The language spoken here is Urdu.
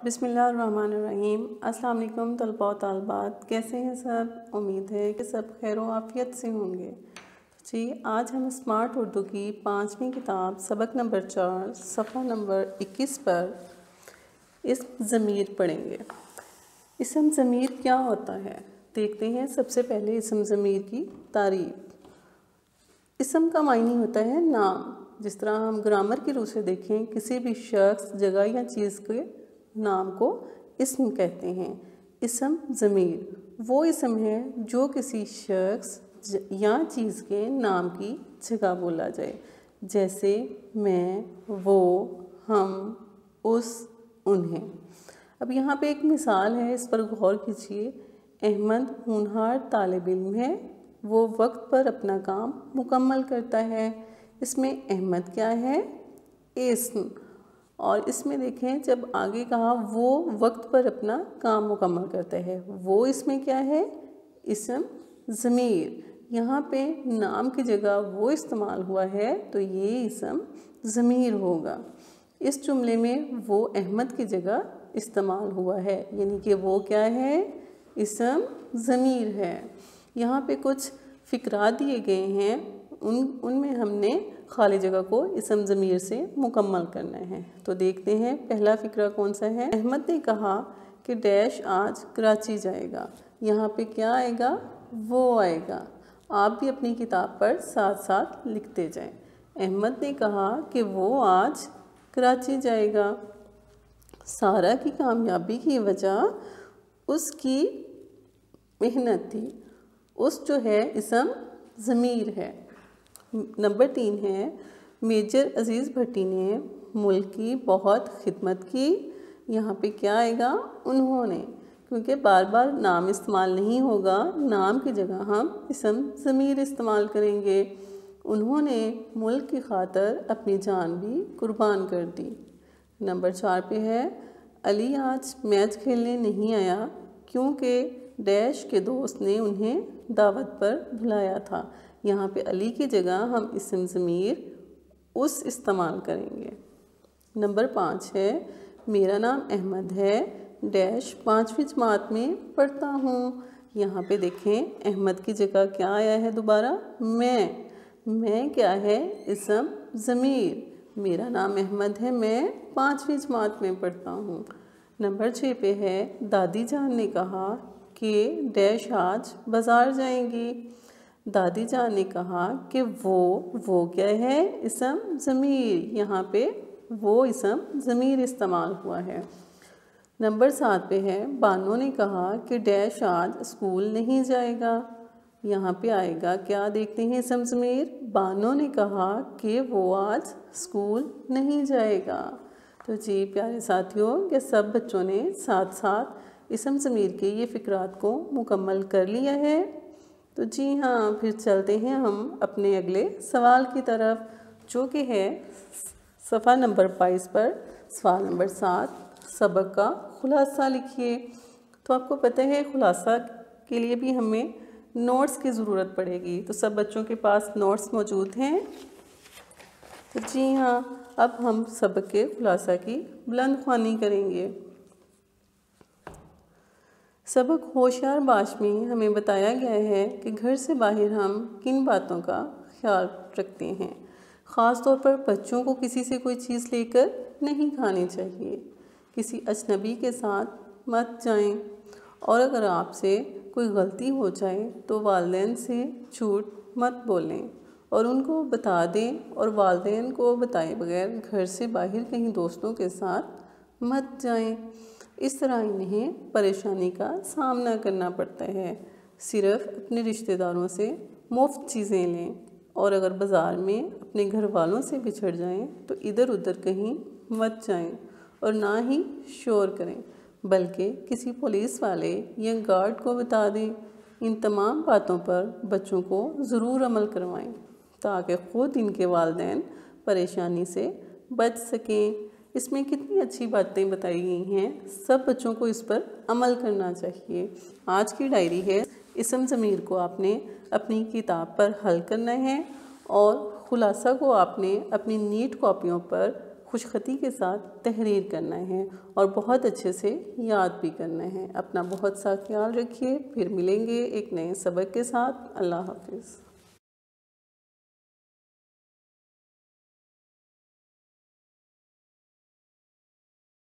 بسم اللہ الرحمن الرحیم۔ السلام علیکم طلباء و طالبات، کیسے ہیں سب؟ امید ہے کہ سب خیر و عافیت سے ہوں گے۔ جی آج ہم اسمارٹ اردو کی 5ویں کتاب سبق نمبر 4 صفحہ نمبر 21 پر اسم ضمیر پڑھیں گے۔ اسم ضمیر کیا ہوتا ہے دیکھتے ہیں۔ سب سے پہلے اسم ضمیر کی تعریف۔ اسم کا معنی ہوتا ہے نام۔ جس طرح ہم گرامر کی روح سے دیکھیں، کسی بھی شخص، جگہ یا چیز کے نام کو اسم کہتے ہیں۔ اسم ضمیر وہ اسم ہے جو کسی شخص یا چیز کے نام کی جگہ بولا جائے، جیسے میں، وہ، ہم، اس، انہیں۔ اب یہاں پہ ایک مثال ہے، اس پر غور کیجیے۔ احمد ہونہار طالب علم ہے، وہ وقت پر اپنا کام مکمل کرتا ہے۔ اس میں احمد کیا ہے؟ اسم۔ اور اس میں دیکھیں جب آگے کہا وہ وقت پر اپنا کام مکمل کرتا ہے، وہ اس میں کیا ہے؟ اسم ضمیر۔ یہاں پہ نام کی جگہ وہ استعمال ہوا ہے تو یہ اسم ضمیر ہوگا۔ اس جملے میں وہ احمد کی جگہ استعمال ہوا ہے، یعنی کہ وہ کیا ہے؟ اسم ضمیر ہے۔ یہاں پہ کچھ فقرات دیے گئے ہیں، ان میں ہم نے خالی جگہ کو اسم ضمیر سے مکمل کرنا ہے۔ تو دیکھتے ہیں پہلا فقرہ کون سا ہے۔ احمد نے کہا کہ ڈیش آج کراچی جائے گا۔ یہاں پہ کیا آئے گا؟ وہ آئے گا۔ آپ بھی اپنی کتاب پر ساتھ ساتھ لکھتے جائیں۔ احمد نے کہا کہ وہ آج کراچی جائے گا۔ سارہ کی کامیابی کی وجہ اس کی محنت تھی۔ اس جو ہے اسم ضمیر ہے۔ نمبر 3 ہے، میجر عزیز بھٹی نے ملک کی بہت خدمت کی۔ یہاں پہ کیا آئے گا؟ انہوں نے، کیونکہ بار بار نام استعمال نہیں ہوگا، نام کی جگہ ہم اسم ضمیر استعمال کریں گے۔ انہوں نے ملک کی خاطر اپنی جان بھی قربان کر دی۔ نمبر 4 پہ ہے، علی آج میچ کھیلنے نہیں آیا کیونکہ ڈیش کے دوست نے انہیں دعوت پر بلایا تھا۔ یہاں پہ علی کی جگہ ہم اسم ضمیر اس استعمال کریں گے۔ نمبر 5 ہے، میرا نام احمد ہے، ڈیش 5ویں جماعت میں پڑھتا ہوں۔ یہاں پہ دیکھیں احمد کی جگہ کیا آیا ہے دوبارہ؟ میں کیا ہے؟ اسم ضمیر۔ میرا نام احمد ہے، میں 5ویں جماعت میں پڑھتا ہوں۔ نمبر 6 پہ ہے، دادی جان نے کہا کہ ڈیش آج بازار جائیں گی۔ دادی جان نے کہا کہ وہ کیا ہے؟ اسم ضمیر۔ یہاں پہ وہ اسم ضمیر استعمال ہوا ہے۔ نمبر 7 پہ ہے، بانو نے کہا کہ ڈیش آج اسکول نہیں جائے گا۔ یہاں پہ آئے گا کیا؟ دیکھتے ہیں اسم ضمیر۔ بانو نے کہا کہ وہ آج اسکول نہیں جائے گا۔ تو جی پیارے ساتھیوں، کہ سب بچوں نے ساتھ ساتھ اسم ضمیر کے یہ فقرات کو مکمل کر لیا ہے۔ تو جی ہاں، پھر چلتے ہیں ہم اپنے اگلے سوال کی طرف، جو کہ ہے صفحہ نمبر 22 پر سوال نمبر 7، سبق کا خلاصہ لکھیے۔ تو آپ کو پتہ ہے خلاصہ کے لیے بھی ہمیں نوٹس کی ضرورت پڑے گی، تو سب بچوں کے پاس نوٹس موجود ہیں؟ تو جی ہاں، اب ہم سبق کے خلاصہ کی بلند خوانی کریں گے۔ سبق ہوشیار باش میں ہمیں بتایا گیا ہے کہ گھر سے باہر ہم کن باتوں کا خیال رکھتے ہیں۔ خاص طور پر بچوں کو کسی سے کوئی چیز لے کر نہیں کھانی چاہیے، کسی اجنبی کے ساتھ مت جائیں، اور اگر آپ سے کوئی غلطی ہو جائے تو والدین سے جھوٹ مت بولیں اور ان کو بتا دیں، اور والدین کو بتائے بغیر گھر سے باہر کہیں دوستوں کے ساتھ مت جائیں۔ اس طرح انہیں پریشانی کا سامنا کرنا پڑتا ہے۔ صرف اپنے رشتہ داروں سے مفت چیزیں لیں، اور اگر بازار میں اپنے گھر والوں سے بچھڑ جائیں تو ادھر ادھر کہیں مت جائیں، اور نہ ہی شور کریں، بلکہ کسی پولیس والے یا گارڈ کو بتا دیں۔ ان تمام باتوں پر بچوں کو ضرور عمل کروائیں تاکہ خود ان کے والدین پریشانی سے بچ سکیں۔ اس میں کتنی اچھی باتیں بتائی گئی ہیں، سب بچوں کو اس پر عمل کرنا چاہیے۔ آج کی ڈائری ہے، اسم ضمیر کو آپ نے اپنی کتاب پر حل کرنا ہے، اور خلاصہ کو آپ نے اپنی نیٹ کاپیوں پر خوشخطی کے ساتھ تحریر کرنا ہے اور بہت اچھے سے یاد بھی کرنا ہے۔ اپنا بہت سا خیال رکھیے، پھر ملیں گے ایک نئے سبق کے ساتھ۔ اللہ حافظ۔